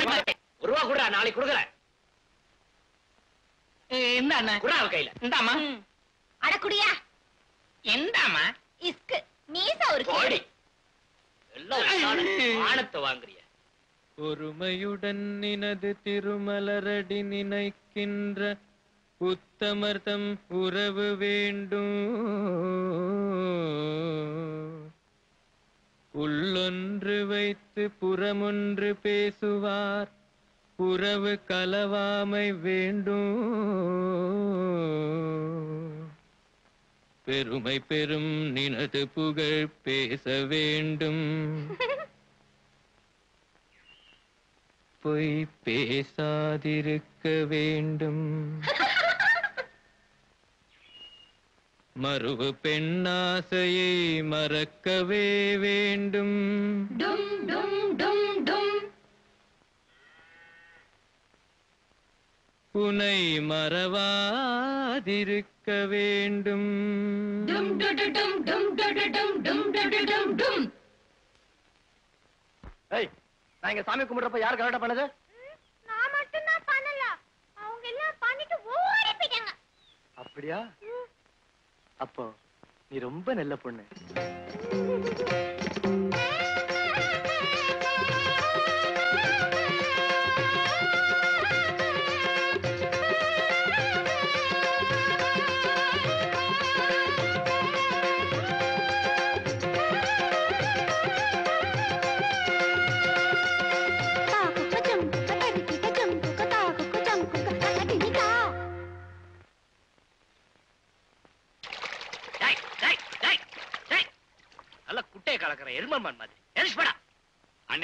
ஒரு ரூபா கொடுறா, நாளைக்கு கொடுக்குறேன். இந்த அண்ணன் குறா கையில. இந்தாமா. அட குடியா. இந்தாமா. இஸ்கு மீசா ஒரு கோடி எல்லாம் ஆணத்தை வாங்குறிய. ஒருமையுடன் நினது திருமலரடி நினைக்கின்ற உத்தமர்தம் உறவு வேண்டும். உள்ளொன்று வைத்து புறமொன்று பேசுவார், உறவு கலவாமை வேண்டும். பெருமை பெரும் நினது புகழ் பேச வேண்டும். பொய் பேசாதிருக்க வேண்டும். மறுவு பெண்ணாசையை மறக்கவே வேண்டும். டும் டும் டும் டும். உனை மறவாதிருக்க வேண்டும். டும் டும் டும் டும் டும் டும் டும் டும். ஏய், நான் இங்க சாமி கும்பிடுறப்ப யார் கரெக்டா பண்ணது? நான் மட்டும் தான் பண்ணல, அவங்க எல்லாம் பண்ணிட்டு ஓடி போயிட்டாங்க. அப்படியா? அப்போ நீ ரொம்ப நல்ல பொண்ணு.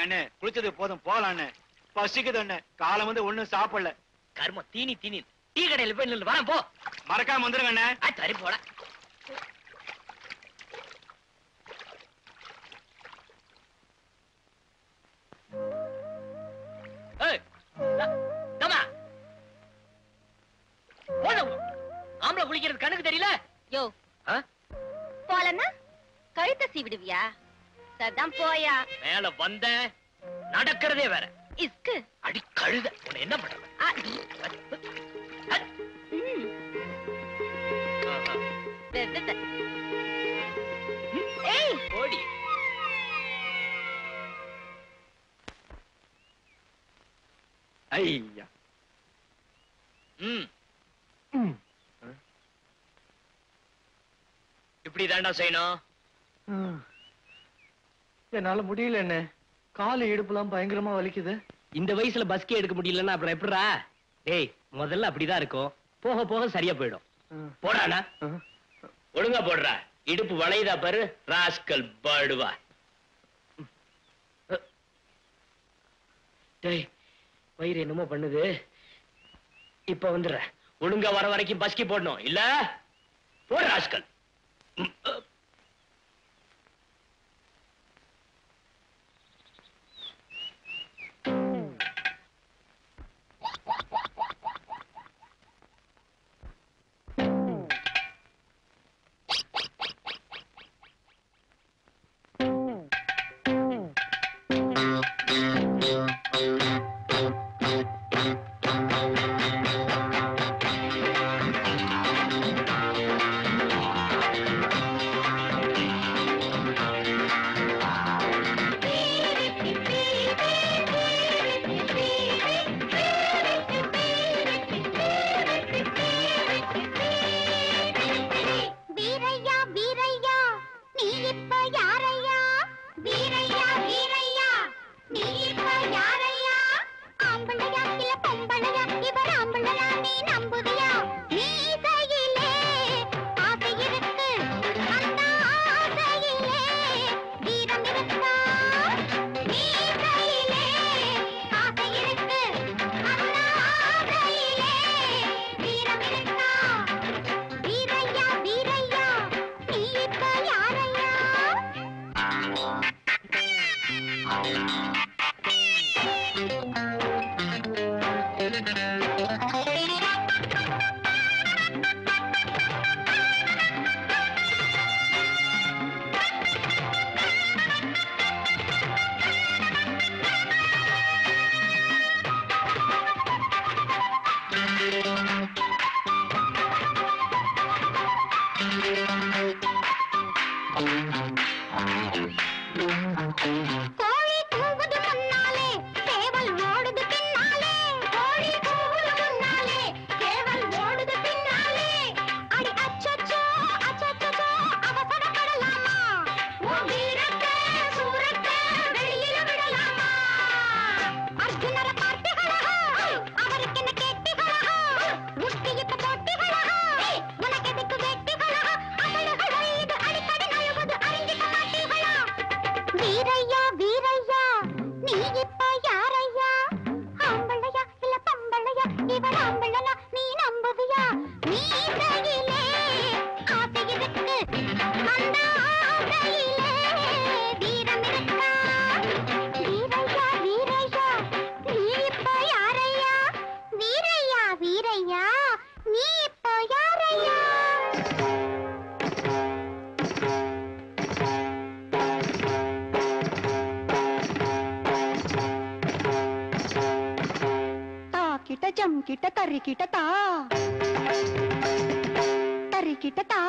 அண்ணே குளிச்சது போதும் போலாம். பசிக்குது அண்ணே, காலம் வந்து ஒண்ணும் சாப்பிடல. கர்ம தீனி தீனி. டீ கடையில் போய் நில்லு, வரேன் போ. மறக்காம வந்துருங்க அண்ணே. சரி போட. ஆம்பளை குளிக்கிறது கண்ணுக்கு தெரியல. யோ போலன்னா கழுத்தை சீவிடுவியா? சதான் போயா. மேல வந்த நடக்கிறதே வேற. இஸ்கு அடி கழுத, உன்னை என்ன பண்ற? ஏய் ஓடி. ஐயா. இப்படி தாண்டா செய்யணும். என்னால முடியல என்ன, காலு இடுப்புலாம் பயங்கரமா வலிக்குது. இந்த வயசுல பஸ்கே எடுக்க முடியலன்னா அப்புறம் எப்படிடா? டேய், முதல்ல அப்படிதான் இருக்கும், போக போக சரியா போயிடும். போடானா ஒழுங்கா போடுறா. இடுப்பு வளையுதா பாரு, ராஸ்கல் பாடுவா. டேய், வயிறு என்னமோ பண்ணுது. இப்ப வந்துடுற. ஒழுங்கா வர வரைக்கும் பஸ்கி போடணும், இல்ல போடு ராஸ்கல். கிட்ட தறி கிட்ட தா தறி கிட்ட தா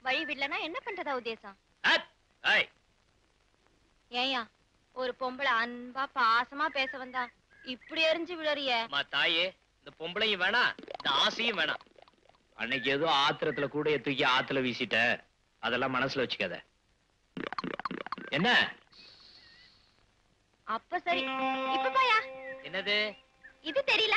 வழி விடலனா என்ன பண்றதா உத்தேசம்? ஏயா ஒரு பொம்பளை அன்பா பாசமா பேச வந்தா இப்படி எரிஞ்சு விழறிய தாயே, இந்த பொம்பளையும் வேணாம், இந்த ஆசையும் வேணாம். அன்னைக்கு ஏதோ ஆத்திரத்துல கூட தூக்கி ஆத்துல வீசிட்ட, அதெல்லாம் மனசுல வச்சுக்காத. என்ன அப்ப சரி, இப்ப போயா. என்னது இது தெரியல.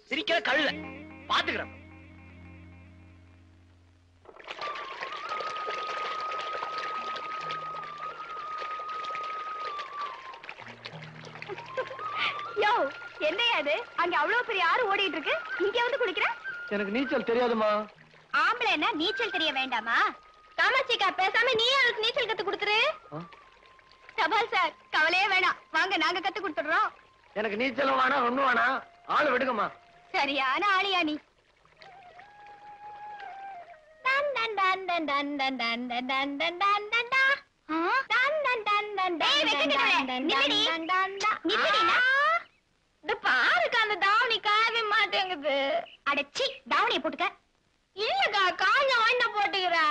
சிரிக்கிற கழுத பாத்துக்கிறேன். யோ, என்னையா இது? அங்க அவ்வளவு பெரிய ஆறு ஓடிட்டு இருக்கு, இங்க வந்து குளிக்கிற? எனக்கு நீச்சல் தெரியாதுமா. ஆம்பளை என்ன நீச்சல் தெரிய வேண்டாமா? காமாட்சிக்கா, பேசாம நீ அவளுக்கு நீச்சல் கத்து கொடுத்துரு. தபால் சார், கவலையே வேணாம், வாங்க நாங்க கத்து கொடுத்துடுறோம். எனக்கு நீச்சலும் வேணாம், ஒண்ணும் வேணாம், ஆளு விடுங்கம்மா. சரியான ஆளியா நீ. பாருக்கா, அந்த தாவணி காயவே மாட்டேங்குது. அடச்சி, தாவணியை போட்டுக்க. இல்லக்கா, காஞ்ச வாண்ட போட்டுக்கிறா.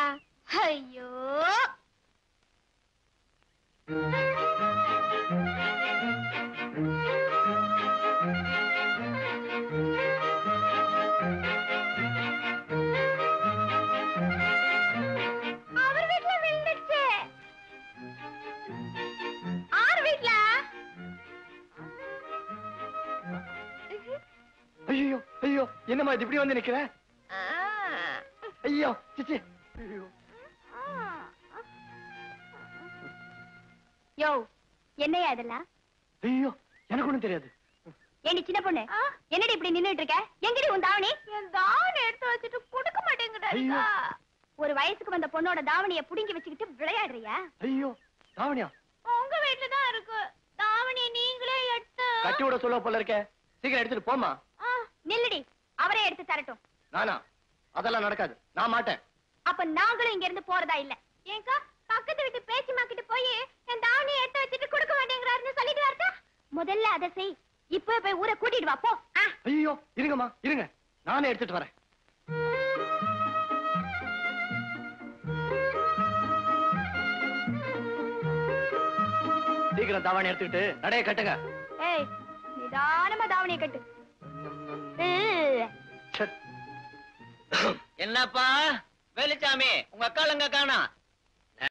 ஐயோ என்னம்மா இது இப்படி வந்து நிக்கிற? ஐயோ சிச்சி. ஐயோ. யோ என்னையா இதெல்லாம்? ஐயோ எனக்கு ஒண்ணும் தெரியாது. ஏண்டி சின்ன பொண்ணு, என்னடி இப்படி நின்னுட்டு இருக்க? எங்கடி உன் தாவணி? என் தாவணி எடுத்து வச்சுட்டு கொடுக்க மாட்டேங்கடா. ஒரு வயசுக்கு வந்த பொண்ணோட தாவணியை புடுங்கி வச்சுக்கிட்டு விளையாடுறியா? ஐயோ தாவணியா? உங்க வீட்டுல தான் இருக்கு. தாவணியை நீங்களே எடுத்து கட்டி விட சொல்ல போல இருக்க. சீக்கிரம் எடுத்துட்டு போமா. நில்லுடி, அவரே எடுத்து தரட்டும். நானா? அதெல்லாம் நடக்காது, நான் மாட்டேன். அப்ப நாங்களும் இங்க இருந்து போறதா இல்ல. ஏங்கா பக்கத்து வீட்டு பேச்சு மாக்கிட்டு போய் என் தாவணியை எடுத்து வச்சுட்டு கொடுக்க மாட்டேங்கிறாருன்னு சொல்லிட்டு வரட்டா? முதல்ல அதை செய். இப்ப போய் ஊரை கூட்டிட்டு வா போ. ஐயோ இருங்கம்மா இருங்க, நானே எடுத்துட்டு வரேன். சீக்கிரம் தாவணி எடுத்துக்கிட்டு நடைய கட்டுங்க. ஏய் நிதானமா தாவணியை கட்டு. என்னப்பா வேலுச்சாமி, உங்க அக்காள் எங்க காணோம்?